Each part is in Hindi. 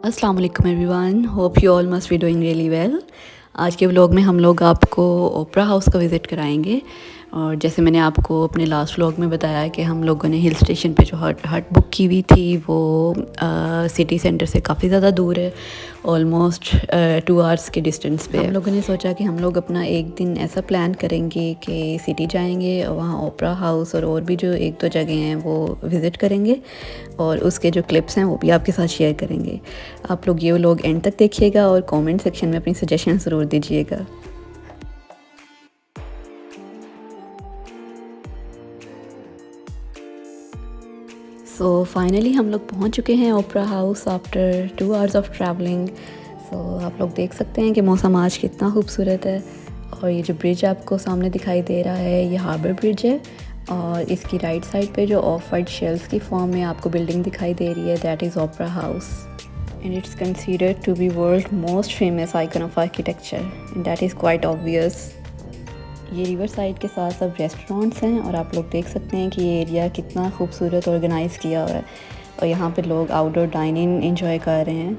अस्सलाम वालेकुम everyone, hope you all must be doing really well. आज के व्लॉग में हम लोग आपको ओपेरा हाउस का विज़िट कराएंगे। और जैसे मैंने आपको अपने लास्ट व्लॉग में बताया कि हम लोगों ने हिल स्टेशन पे जो हट बुक की हुई थी वो सिटी सेंटर से काफ़ी ज़्यादा दूर है, ऑलमोस्ट 2 आवर्स के डिस्टेंस पे। हम लोगों ने सोचा कि हम लोग अपना एक दिन ऐसा प्लान करेंगे कि सिटी जाएंगे और वहाँ ओपेरा हाउस और भी जो एक दो जगह हैं वो विज़िट करेंगे और उसके जो क्लिप्स हैं वो भी आपके साथ शेयर करेंगे। आप लोग ये लोग एंड तक देखिएगा और कमेंट सेक्शन में अपनी सजेशन ज़रूर दीजिएगा। सो फाइनली हम लोग पहुंच चुके हैं opera house after 2 hours of travelling. So आप लोग देख सकते हैं कि मौसम आज कितना खूबसूरत है। और ये जो ब्रिज आपको सामने दिखाई दे रहा है ये हार्बर ब्रिज है और इसकी राइट साइड पे जो ऑफ वाइट शेल्स की फॉर्म में आपको बिल्डिंग दिखाई दे रही है that is opera house and it's considered to be world most famous icon of architecture and that is quite obvious. ये रिवर साइड के साथ सब रेस्टोरेंट्स हैं और आप लोग देख सकते हैं कि ये एरिया कितना खूबसूरत ऑर्गेनाइज़ किया हुआ है और यहाँ पे लोग आउटडोर डाइनिंग एंजॉय कर रहे हैं।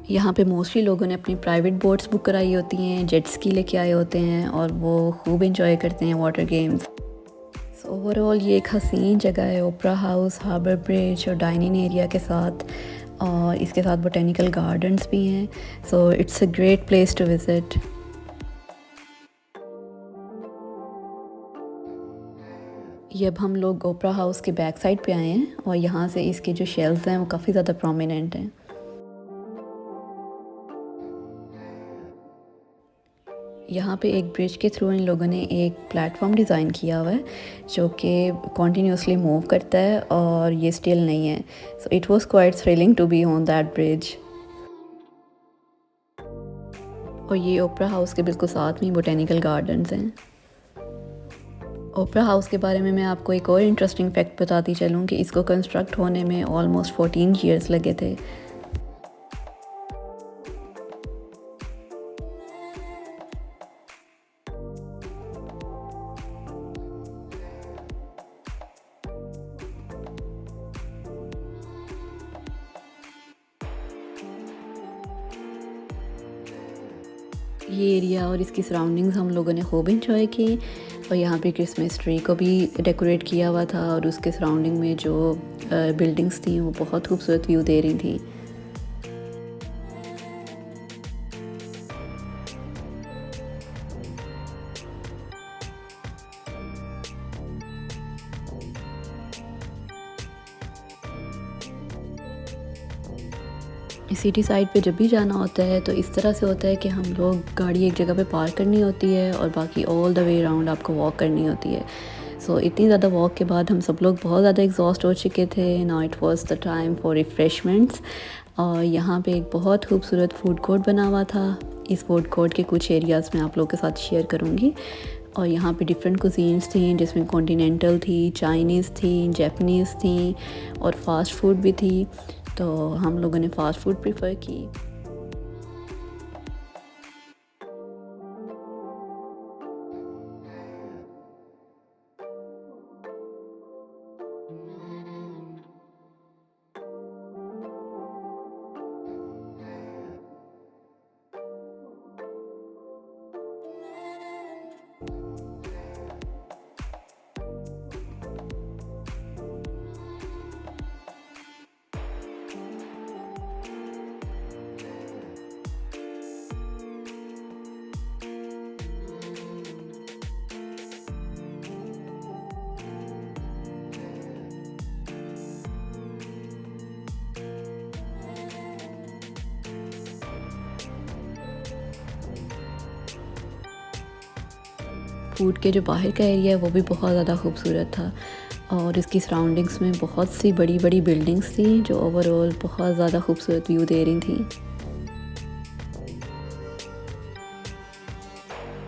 यहाँ पे मोस्टली लोगों ने अपनी प्राइवेट बोट्स बुक कराई होती हैं, जेट स्की लेके आए होते हैं और वो खूब एंजॉय करते हैं वाटर गेम्स। सो ओवरऑल ये एक हसीन जगह है ओपेरा हाउस, हार्बर ब्रिज और डाइनिंग एरिया के साथ, और इसके साथ बोटेनिकल गार्डन्स भी हैं। So it's a great place to visit. ये अब हम लोग ओपेरा हाउस के बैक साइड पे आए हैं और यहाँ से इसके जो शेल्व्स हैं वो काफ़ी ज़्यादा प्रोमिनेंट हैं। यहाँ पे एक ब्रिज के थ्रू इन लोगों ने एक प्लेटफॉर्म डिज़ाइन किया हुआ है जो कि कॉन्टीन्यूसली मूव करता है और ये स्टिल नहीं है। So it was quite thrilling to be on that bridge. और ये ओपेरा हाउस के बिल्कुल साथ में बोटेनिकल गार्डन्स हैं। ओपेरा हाउस के बारे में मैं आपको एक और इंटरेस्टिंग फैक्ट बताती चलूँ कि इसको कंस्ट्रक्ट होने में ऑलमोस्ट 14 ईयर्स लगे थे। ये एरिया और इसकी सराउंडिंग्स हम लोगों ने खूब इंजॉय की और यहाँ पे क्रिसमस ट्री को भी डेकोरेट किया हुआ था और उसके सराउंडिंग में जो बिल्डिंग्स थी वो बहुत खूबसूरत व्यू दे रही थी। सिटी साइड पे जब भी जाना होता है तो इस तरह से होता है कि हम लोग गाड़ी एक जगह पे पार्क करनी होती है और बाकी ऑल द वे अराउंड आपको वॉक करनी होती है। सो इतनी ज़्यादा वॉक के बाद हम सब लोग बहुत ज़्यादा एग्जॉस्ट हो चुके थे। Now it was the time for refreshments. और यहाँ पे एक बहुत खूबसूरत फूड कोर्ट बना हुआ था। इस फूड कोर्ट के कुछ एरियाज़ में आप लोगों के साथ शेयर करूँगी। और यहाँ पे डिफरेंट कुजीन्स थी जिसमें कॉन्टिनेंटल थी, चाइनीज़ थी, जापानीज़ थी और फास्ट फूड भी थी। तो हम लोगों ने फ़ास्ट फूड प्रेफर की। फूड के जो बाहर का एरिया है वो भी बहुत ज़्यादा खूबसूरत था और इसकी सराउंडिंग्स में बहुत सी बड़ी बड़ी बिल्डिंग्स थी जो ओवरऑल बहुत ज़्यादा खूबसूरत व्यू दे रही थी।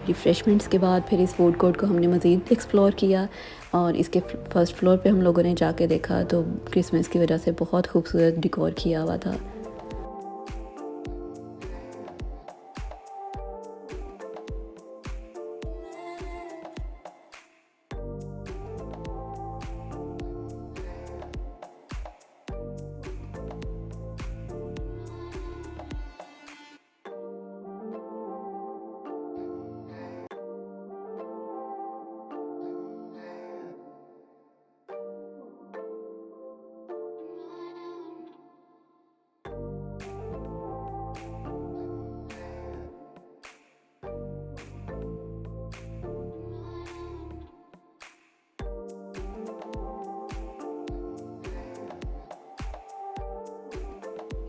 रिफ़्रेशमेंट्स के बाद फिर इस फूड कोर्ट को हमने मज़ीद एक्सप्लोर किया और इसके फर्स्ट फ्लोर पे हम लोगों ने जाके देखा तो क्रिसमस की वजह से बहुत खूबसूरत डिकोर किया हुआ था।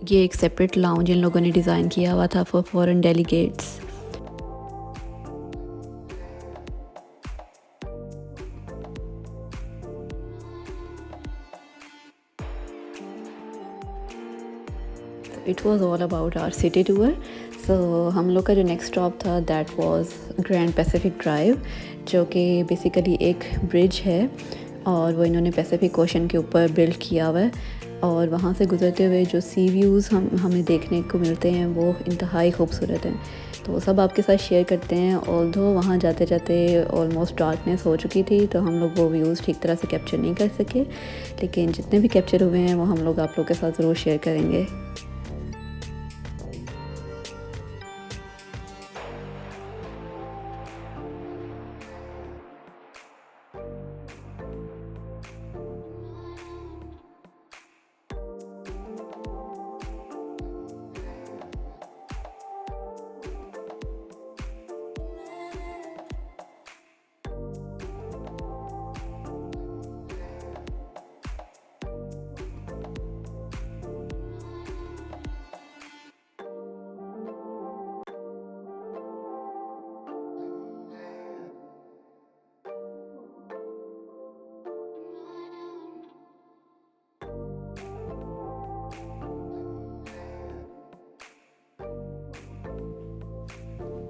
ये एक सेपरेट लाउंज इन लोगों ने डिज़ाइन किया हुआ था for foreign delegates. It was all about our city tour. So हम लोग का जो नेक्स्ट स्टॉप था that was Grand Pacific Drive, जो कि बेसिकली एक ब्रिज है और वो इन्होंने पैसिफिक ओशन के ऊपर बिल्ड किया हुआ है। और वहाँ से गुजरते हुए जो सी व्यूज़ हमें देखने को मिलते हैं वो इंतहाई खूबसूरत हैं। तो वो सब आपके साथ शेयर करते हैं। ऑल्दो वहाँ जाते जाते ऑलमोस्ट डार्कनेस हो चुकी थी, तो हम लोग वो व्यूज़ ठीक तरह से कैप्चर नहीं कर सके, लेकिन जितने भी कैप्चर हुए हैं वो हम लोग आप लोग के साथ ज़रूर शेयर करेंगे।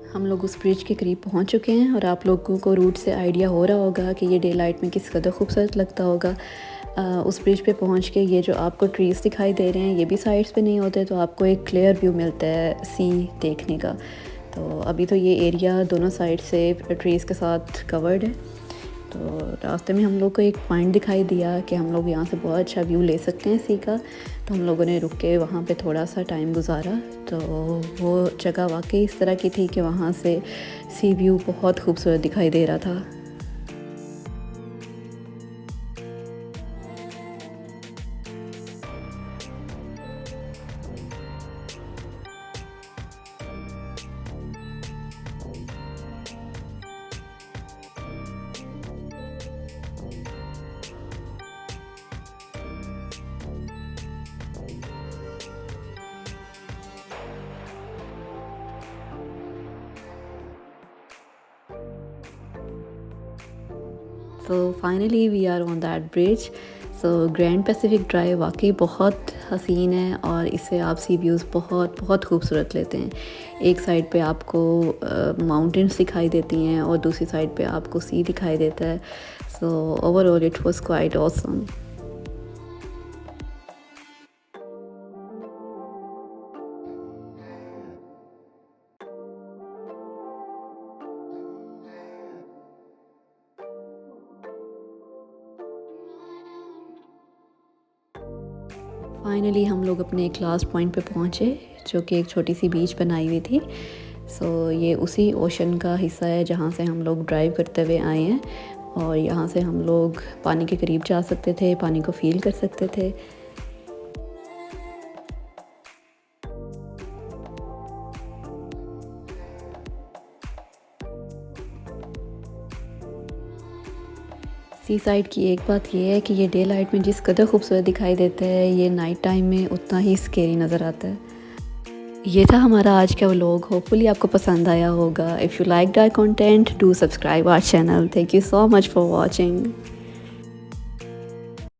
हम लोग उस ब्रिज के करीब पहुंच चुके हैं और आप लोगों को रूट से आइडिया हो रहा होगा कि ये डे लाइट में किस कदर खूबसूरत लगता होगा। उस ब्रिज पे पहुंच के ये जो आपको ट्रीज़ दिखाई दे रहे हैं ये भी साइड्स पे नहीं होते, तो आपको एक क्लियर व्यू मिलता है सी देखने का। तो अभी तो ये एरिया दोनों साइड से ट्रीज़ के साथ कवर्ड है। तो रास्ते में हम लोग को एक पॉइंट दिखाई दिया कि हम लोग यहाँ से बहुत अच्छा व्यू ले सकते हैं सी का, तो हम लोगों ने रुक के वहाँ पे थोड़ा सा टाइम गुजारा। तो वो जगह वाकई इस तरह की थी कि वहाँ से सी व्यू बहुत खूबसूरत दिखाई दे रहा था। तो finally we are on that bridge. So Grand Pacific Drive वाकई बहुत हसीन है और इससे आप सी व्यूज़ बहुत बहुत खूबसूरत लेते हैं। एक साइड पे आपको माउंटेन्स दिखाई देती हैं और दूसरी साइड पे आपको सी दिखाई देता है। So overall it was quite awesome. Finally हम लोग अपने एक लास्ट पॉइंट पे पहुँचे, जो कि एक छोटी सी बीच बनाई हुई थी। सो ये उसी ओशन का हिस्सा है जहाँ से हम लोग ड्राइव करते हुए आए हैं और यहाँ से हम लोग पानी के करीब जा सकते थे, पानी को फील कर सकते थे। सी साइड की एक बात ये है कि ये डे लाइट में जिस कदर खूबसूरत दिखाई देता है, ये नाइट टाइम में उतना ही स्केरी नज़र आता है। ये था हमारा आज का व्लॉग। होपफुली आपको पसंद आया होगा। If you like our content do subscribe our channel. Thank you so much for watching.